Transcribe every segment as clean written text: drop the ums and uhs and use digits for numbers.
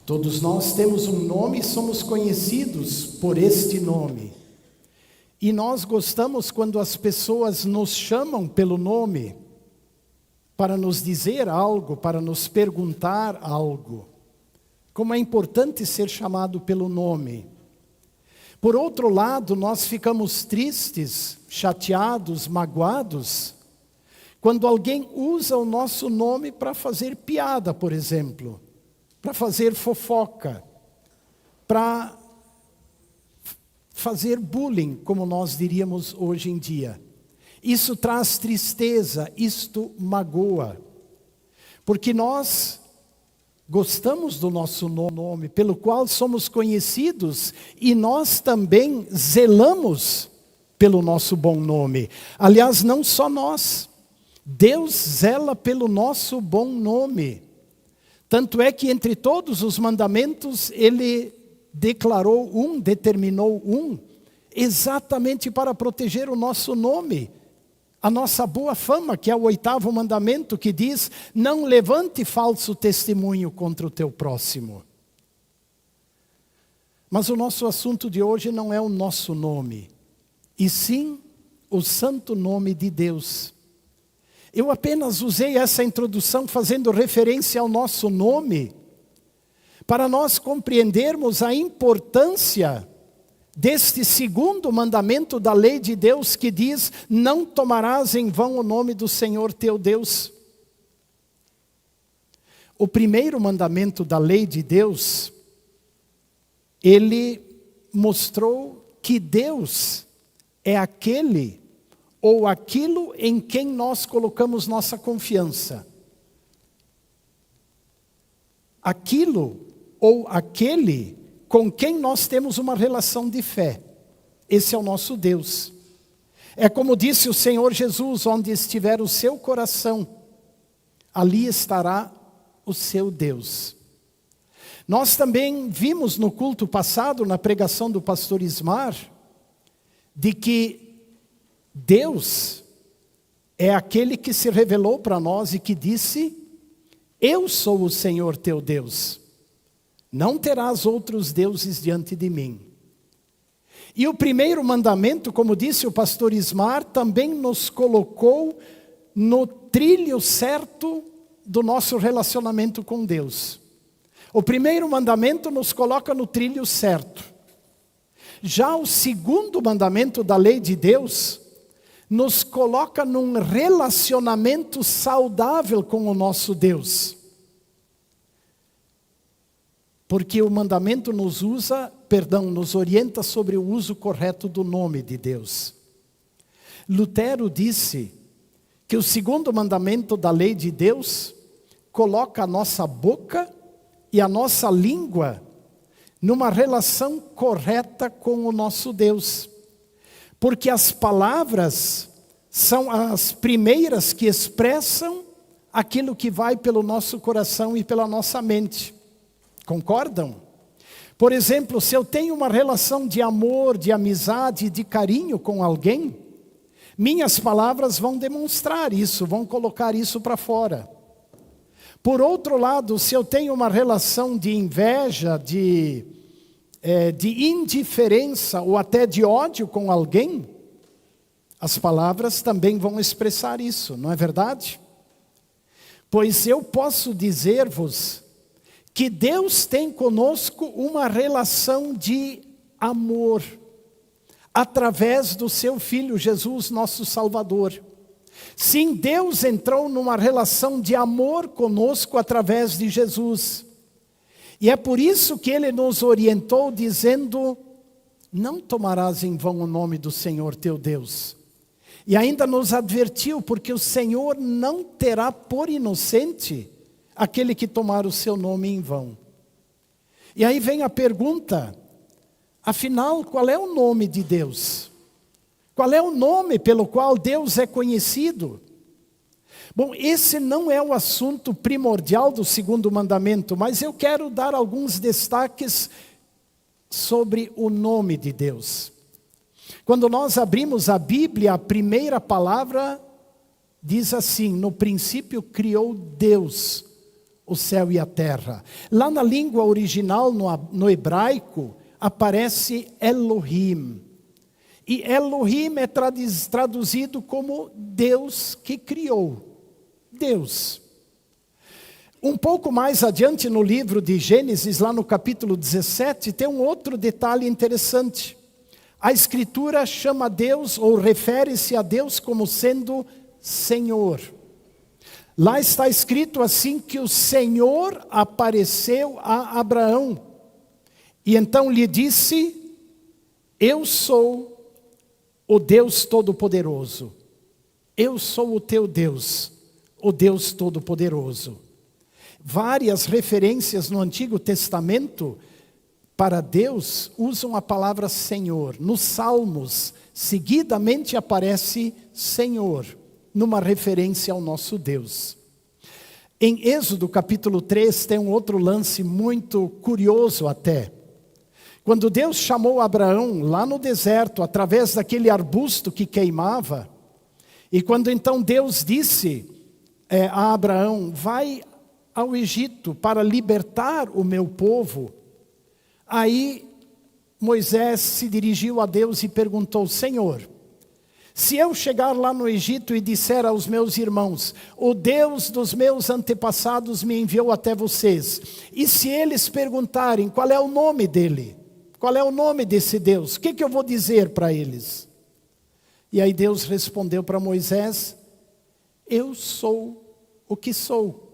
Todos nós temos um nome e somos conhecidos por este nome. E nós gostamos quando as pessoas nos chamam pelo nome, para nos dizer algo, para nos perguntar algo. Como é importante ser chamado pelo nome. Por outro lado, nós ficamos tristes, chateados, magoados, quando alguém usa o nosso nome para fazer piada, por exemplo, para fazer fofoca, para fazer bullying, como nós diríamos hoje em dia. Isso traz tristeza, isto magoa, porque nós gostamos do nosso nome, pelo qual somos conhecidos, e nós também zelamos pelo nosso bom nome. Aliás, não só nós, Deus zela pelo nosso bom nome. Tanto é que entre todos os mandamentos, Ele determinou um, exatamente para proteger o nosso nome. A nossa boa fama, que é o 8º mandamento, que diz: não levante falso testemunho contra o teu próximo. Mas o nosso assunto de hoje não é o nosso nome, e sim o santo nome de Deus. Eu apenas usei essa introdução fazendo referência ao nosso nome, para nós compreendermos a importância deste 2º mandamento da lei de Deus, que diz: não tomarás em vão o nome do Senhor teu Deus. O 1º mandamento da lei de Deus, ele mostrou que Deus é aquele ou aquilo em quem nós colocamos nossa confiança. Aquilo ou aquele com quem nós temos uma relação de fé. Esse é o nosso Deus. É como disse o Senhor Jesus: onde estiver o seu coração, ali estará o seu Deus. Nós também vimos no culto passado, na pregação do pastor Ismar, de que Deus é aquele que se revelou para nós e que disse: eu sou o Senhor teu Deus. Não terás outros deuses diante de mim. E o 1º mandamento, como disse o pastor Ismar, também nos colocou no trilho certo do nosso relacionamento com Deus. O 1º mandamento nos coloca no trilho certo. Já o 2º mandamento da lei de Deus nos coloca num relacionamento saudável com o nosso Deus. Porque o mandamento nos orienta sobre o uso correto do nome de Deus. Lutero disse que o 2º mandamento da lei de Deus coloca a nossa boca e a nossa língua numa relação correta com o nosso Deus. Porque as palavras são as primeiras que expressam aquilo que vai pelo nosso coração e pela nossa mente. Concordam? Por exemplo, se eu tenho uma relação de amor, de amizade, de carinho com alguém, minhas palavras vão demonstrar isso, vão colocar isso para fora. Por outro lado, se eu tenho uma relação de inveja, de indiferença ou até de ódio com alguém, as palavras também vão expressar isso, não é verdade? Pois eu posso dizer-vos que Deus tem conosco uma relação de amor, através do seu Filho Jesus, nosso Salvador. Sim, Deus entrou numa relação de amor conosco através de Jesus. E é por isso que Ele nos orientou dizendo: não tomarás em vão o nome do Senhor teu Deus. E ainda nos advertiu, porque o Senhor não terá por inocente aquele que tomar o seu nome em vão. E aí vem a pergunta: afinal, qual é o nome de Deus? Qual é o nome pelo qual Deus é conhecido? Bom, esse não é o assunto primordial do 2º mandamento, mas eu quero dar alguns destaques sobre o nome de Deus. Quando nós abrimos a Bíblia, a primeira palavra diz assim: no princípio criou Deus o céu e a terra. Lá na língua original, no hebraico, aparece Elohim. E Elohim é traduzido como Deus que criou. Deus. Um pouco mais adiante no livro de Gênesis, lá no capítulo 17, tem um outro detalhe interessante. A Escritura chama Deus, ou refere-se a Deus como sendo Senhor. Lá está escrito assim que o Senhor apareceu a Abraão. E então lhe disse, eu sou o Deus Todo-Poderoso. Eu sou o teu Deus, o Deus Todo-Poderoso. Várias referências no Antigo Testamento para Deus usam a palavra Senhor. Nos Salmos, seguidamente aparece Senhor, numa referência ao nosso Deus. Em Êxodo capítulo 3 tem um outro lance muito curioso até. Quando Deus chamou Abraão lá no deserto, através daquele arbusto que queimava, e quando então Deus disse a Abraão, vai ao Egito para libertar o meu povo, aí Moisés se dirigiu a Deus e perguntou, Senhor, se eu chegar lá no Egito e disser aos meus irmãos, o Deus dos meus antepassados me enviou até vocês, e se eles perguntarem qual é o nome dele, qual é o nome desse Deus, o que eu vou dizer para eles? E aí Deus respondeu para Moisés, eu sou o que sou.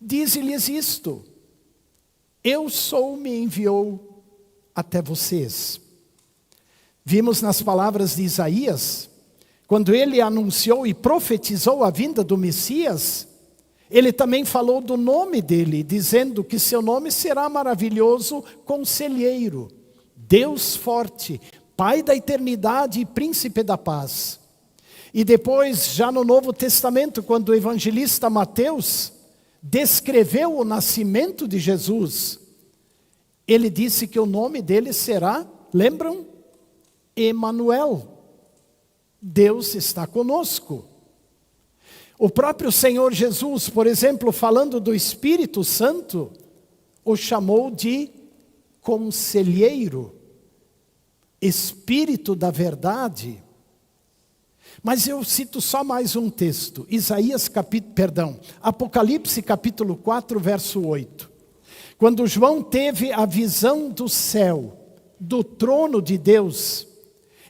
Dize-lhes isto, eu sou me enviou até vocês. Vimos nas palavras de Isaías, quando ele anunciou e profetizou a vinda do Messias, ele também falou do nome dele, dizendo que seu nome será maravilhoso conselheiro, Deus forte, Pai da eternidade e príncipe da paz. E depois, já no Novo Testamento, quando o evangelista Mateus descreveu o nascimento de Jesus, ele disse que o nome dele será, lembram? Emanuel. Deus está conosco. O próprio Senhor Jesus, por exemplo, falando do Espírito Santo, o chamou de conselheiro, Espírito da verdade. Mas eu cito só mais um texto, Apocalipse capítulo 4, verso 8. Quando João teve a visão do céu, do trono de Deus,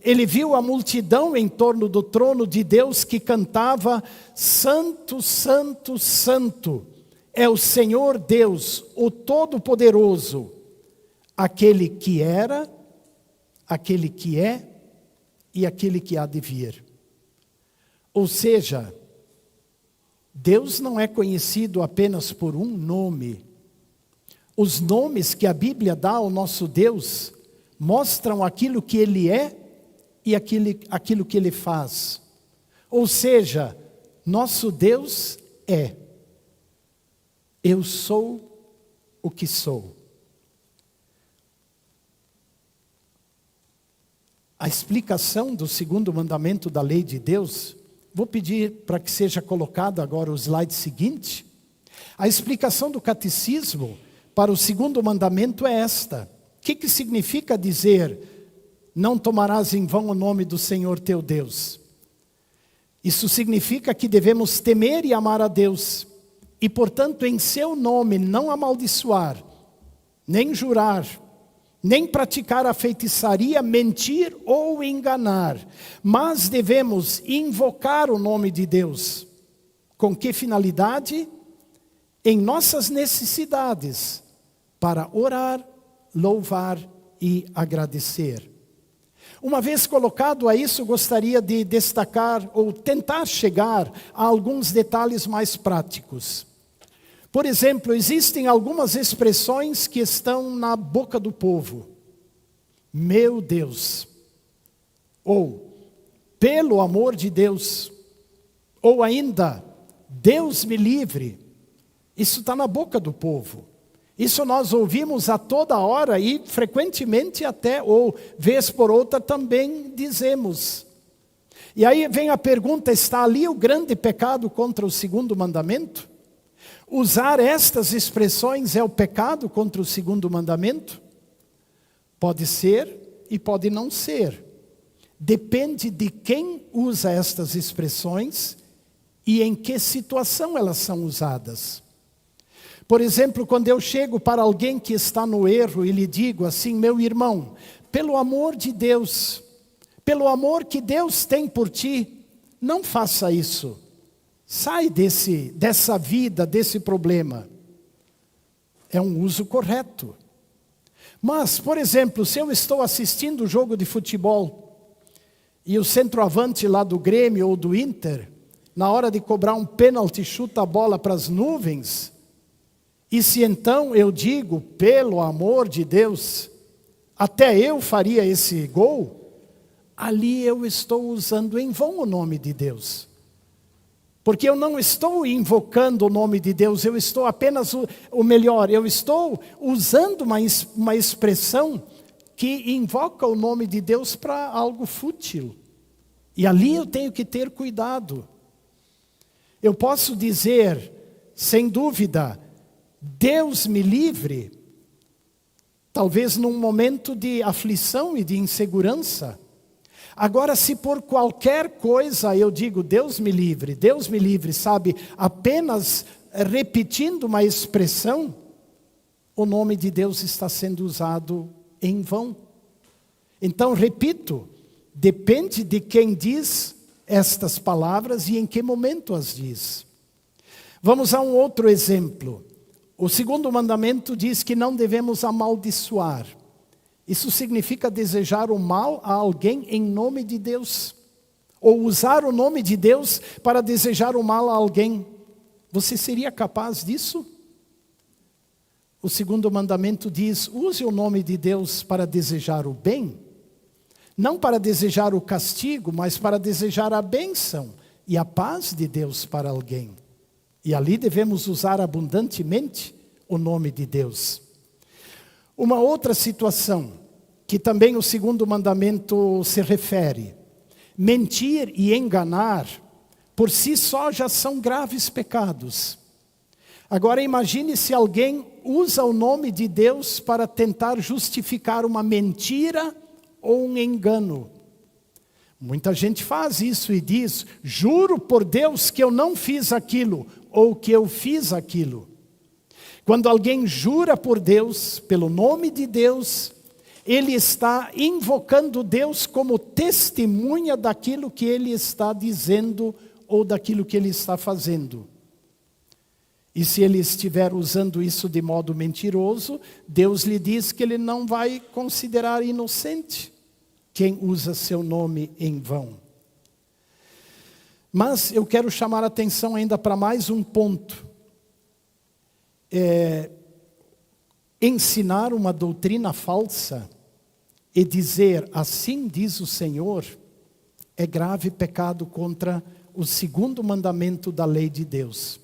ele viu a multidão em torno do trono de Deus que cantava, Santo, Santo, Santo, é o Senhor Deus, o Todo-Poderoso, aquele que era, aquele que é e aquele que há de vir. Ou seja, Deus não é conhecido apenas por um nome. Os nomes que a Bíblia dá ao nosso Deus mostram aquilo que Ele é e aquilo que Ele faz. Ou seja, nosso Deus é. Eu sou o que sou. A explicação do segundo mandamento da lei de Deus, vou pedir para que seja colocado agora o slide seguinte. A explicação do catecismo para o segundo mandamento é esta. O que significa dizer, não tomarás em vão o nome do Senhor teu Deus? Isso significa que devemos temer e amar a Deus. E, portanto, em seu nome não amaldiçoar, nem jurar, nem praticar a feitiçaria, mentir ou enganar. Mas devemos invocar o nome de Deus. Com que finalidade? Em nossas necessidades, para orar, louvar e agradecer. Uma vez colocado a isso, gostaria de destacar ou tentar chegar a alguns detalhes mais práticos. Por exemplo, existem algumas expressões que estão na boca do povo. Meu Deus. Ou, pelo amor de Deus. Ou ainda, Deus me livre. Isso está na boca do povo. Isso nós ouvimos a toda hora e frequentemente até, ou vez por outra também dizemos. E aí vem a pergunta, está ali o grande pecado contra o segundo mandamento? Usar estas expressões é o pecado contra o segundo mandamento? Pode ser e pode não ser. Depende de quem usa estas expressões e em que situação elas são usadas. Por exemplo, quando eu chego para alguém que está no erro e lhe digo assim: meu irmão, pelo amor de Deus, pelo amor que Deus tem por ti, não faça isso. Sai dessa vida, desse problema. É um uso correto. Mas, por exemplo, se eu estou assistindo o jogo de futebol e o centroavante lá do Grêmio ou do Inter, na hora de cobrar um pênalti, chuta a bola para as nuvens, e se então eu digo, pelo amor de Deus, até eu faria esse gol, ali eu estou usando em vão o nome de Deus. Porque eu não estou invocando o nome de Deus, eu estou apenas, eu estou usando uma expressão que invoca o nome de Deus para algo fútil. E ali eu tenho que ter cuidado. Eu posso dizer, sem dúvida, Deus me livre, talvez num momento de aflição e de insegurança. Agora, se por qualquer coisa eu digo Deus me livre, sabe, apenas repetindo uma expressão, o nome de Deus está sendo usado em vão. Então, repito, depende de quem diz estas palavras e em que momento as diz. Vamos a um outro exemplo. O segundo mandamento diz que não devemos amaldiçoar. Isso significa desejar o mal a alguém em nome de Deus. Ou usar o nome de Deus para desejar o mal a alguém. Você seria capaz disso? O segundo mandamento diz: use o nome de Deus para desejar o bem. Não para desejar o castigo, mas para desejar a bênção e a paz de Deus para alguém. E ali devemos usar abundantemente o nome de Deus. Uma outra situação, que também o segundo mandamento se refere: mentir e enganar, por si só já são graves pecados. Agora imagine se alguém usa o nome de Deus para tentar justificar uma mentira ou um engano. Muita gente faz isso e diz: juro por Deus que eu não fiz aquilo, ou que eu fiz aquilo. Quando alguém jura por Deus, pelo nome de Deus, ele está invocando Deus como testemunha daquilo que ele está dizendo ou daquilo que ele está fazendo. E se ele estiver usando isso de modo mentiroso, Deus lhe diz que ele não vai considerar inocente quem usa seu nome em vão. Mas eu quero chamar a atenção ainda para mais um ponto. Ensinar uma doutrina falsa e dizer assim diz o Senhor é grave pecado contra o segundo mandamento da lei de Deus.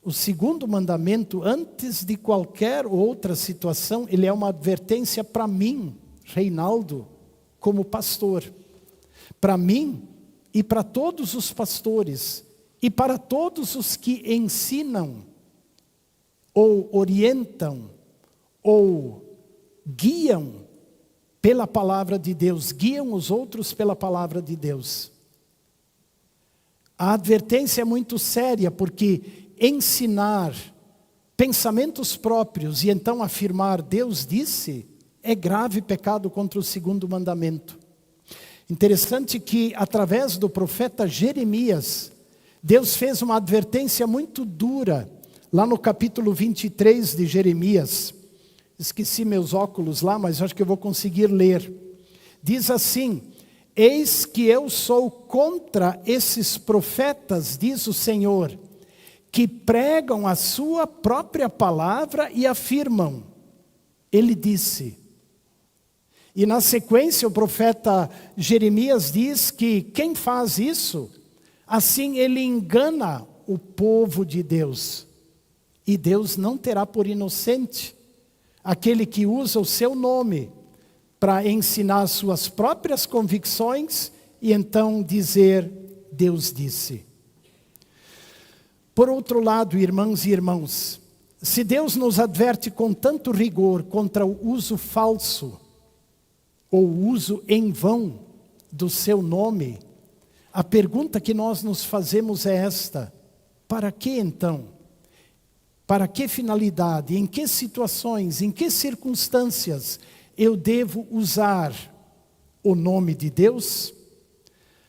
O segundo mandamento, antes de qualquer outra situação, ele é uma advertência para mim, Reinaldo, como pastor. Para mim e para todos os pastores e para todos os que ensinam ou orientam, ou guiam pela palavra de Deus, guiam os outros pela palavra de Deus. A advertência é muito séria, porque ensinar pensamentos próprios e então afirmar Deus disse, é grave pecado contra o segundo mandamento. Interessante que através do profeta Jeremias, Deus fez uma advertência muito dura, lá no capítulo 23 de Jeremias. Esqueci meus óculos lá, mas acho que eu vou conseguir ler. Diz assim: eis que eu sou contra esses profetas, diz o Senhor, que pregam a sua própria palavra e afirmam, ele disse. E na sequência o profeta Jeremias diz que quem faz isso, assim ele engana o povo de Deus. E Deus não terá por inocente aquele que usa o seu nome para ensinar suas próprias convicções e então dizer, Deus disse. Por outro lado, irmãs e irmãos, se Deus nos adverte com tanto rigor contra o uso falso, ou o uso em vão do seu nome, a pergunta que nós nos fazemos é esta: para que então? Para que finalidade? Em que situações, em que circunstâncias eu devo usar o nome de Deus?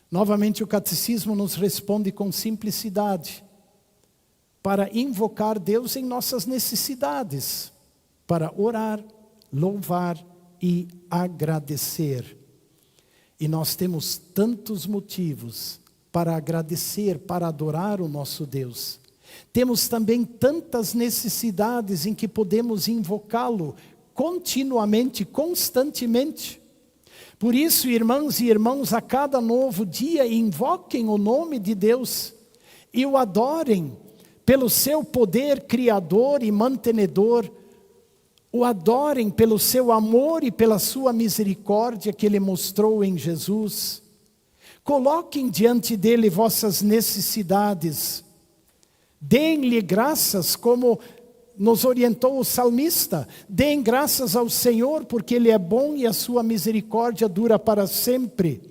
Novamente o catecismo nos responde com simplicidade: para invocar Deus em nossas necessidades, para orar, louvar e agradecer. E nós temos tantos motivos para agradecer, para adorar o nosso Deus. Temos também tantas necessidades em que podemos invocá-lo continuamente, constantemente. Por isso, irmãs e irmãos, a cada novo dia invoquem o nome de Deus e o adorem pelo seu poder criador e mantenedor. O adorem pelo seu amor e pela sua misericórdia que Ele mostrou em Jesus. Coloquem diante dEle vossas necessidades. Deem-lhe graças, como nos orientou o salmista. Deem graças ao Senhor, porque Ele é bom e a sua misericórdia dura para sempre.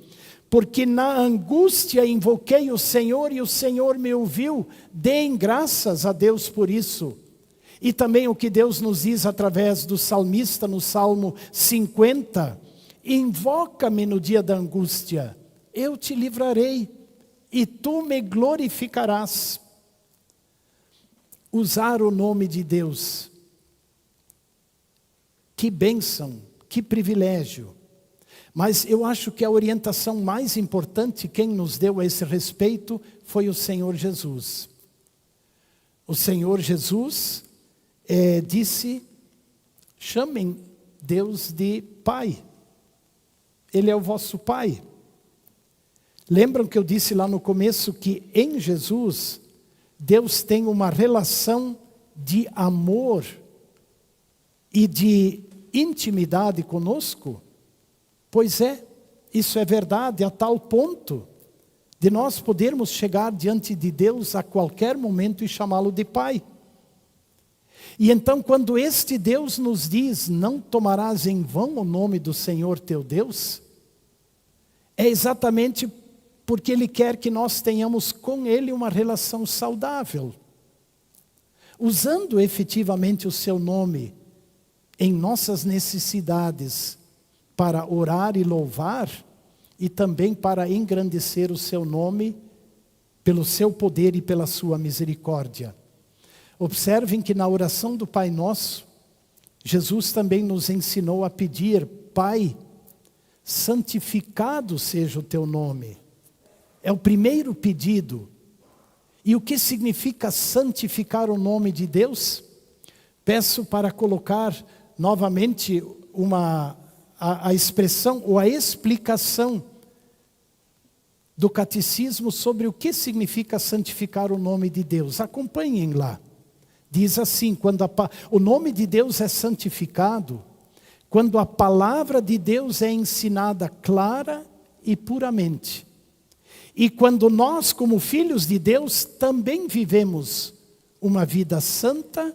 Porque na angústia invoquei o Senhor e o Senhor me ouviu. Deem graças a Deus por isso. E também o que Deus nos diz através do salmista no Salmo 50. Invoca-me no dia da angústia, eu te livrarei e tu me glorificarás. Usar o nome de Deus. Que bênção, que privilégio. Mas eu acho que a orientação mais importante, quem nos deu a esse respeito, foi o Senhor Jesus. O Senhor Jesus disse: chamem Deus de Pai. Ele é o vosso Pai. Lembram que eu disse lá no começo que em Jesus, Deus tem uma relação de amor e de intimidade conosco? Pois é, isso é verdade a tal ponto de nós podermos chegar diante de Deus a qualquer momento e chamá-lo de Pai. E então quando este Deus nos diz: não tomarás em vão o nome do Senhor teu Deus, é exatamente porque Ele quer que nós tenhamos com Ele uma relação saudável, usando efetivamente o seu nome em nossas necessidades, para orar e louvar, e também para engrandecer o seu nome, pelo seu poder e pela sua misericórdia. Observem que na oração do Pai Nosso, Jesus também nos ensinou a pedir: Pai, santificado seja o teu nome. É o primeiro pedido. E o que significa santificar o nome de Deus? Peço para colocar novamente a expressão ou a explicação do catecismo sobre o que significa santificar o nome de Deus. Acompanhem lá. Diz assim: quando o nome de Deus é santificado, quando a palavra de Deus é ensinada clara e puramente. E quando nós, como filhos de Deus, também vivemos uma vida santa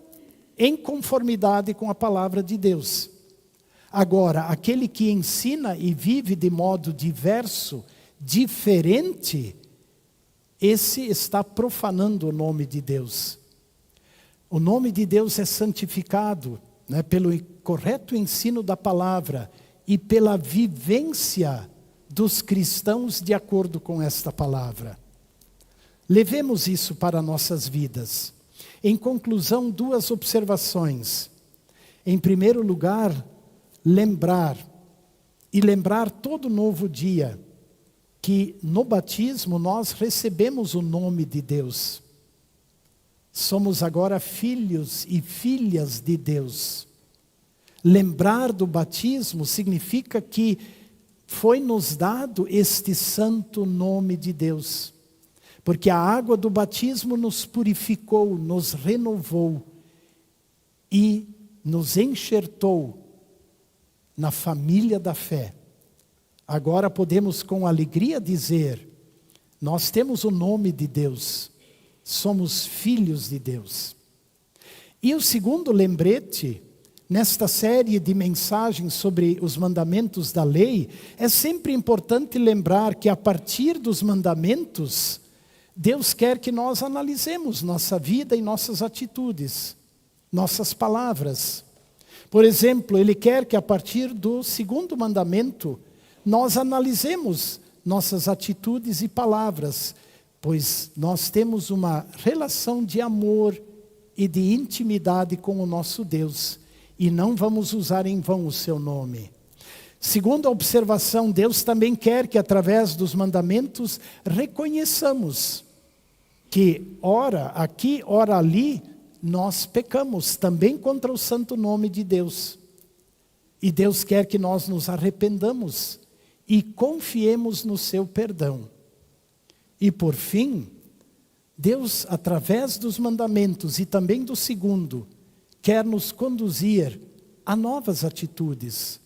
em conformidade com a palavra de Deus. Agora, aquele que ensina e vive de modo diverso, diferente, esse está profanando o nome de Deus. O nome de Deus é santificado, né, pelo correto ensino da palavra e pela vivência dos cristãos de acordo com esta palavra. Levemos isso para nossas vidas. Em conclusão, duas observações. Em primeiro lugar, lembrar todo novo dia que no batismo nós recebemos o nome de Deus. Somos agora filhos e filhas de Deus. Lembrar do batismo significa que foi-nos dado este santo nome de Deus. Porque a água do batismo nos purificou, nos renovou e nos enxertou na família da fé. Agora podemos com alegria dizer: nós temos o nome de Deus. somos filhos de Deus. E o segundo lembrete, nesta série de mensagens sobre os mandamentos da lei, é sempre importante lembrar que a partir dos mandamentos, Deus quer que nós analisemos nossa vida e nossas atitudes, nossas palavras. Por exemplo, Ele quer que a partir do segundo mandamento, nós analisemos nossas atitudes e palavras, pois nós temos uma relação de amor e de intimidade com o nosso Deus, e não vamos usar em vão o seu nome. Segundo a observação, Deus também quer que através dos mandamentos reconheçamos que ora aqui, ora ali, nós pecamos também contra o santo nome de Deus. E Deus quer que nós nos arrependamos e confiemos no seu perdão. E por fim, Deus, através dos mandamentos e também do segundo, quer nos conduzir a novas atitudes.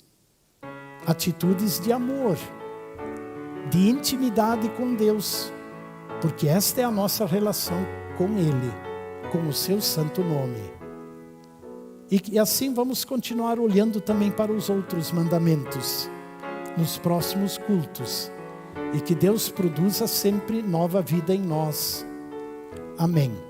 Atitudes de amor, de intimidade com Deus, porque esta é a nossa relação com Ele, com o seu santo nome. E assim vamos continuar olhando também para os outros mandamentos, nos próximos cultos. E que Deus produza sempre nova vida em nós. Amém.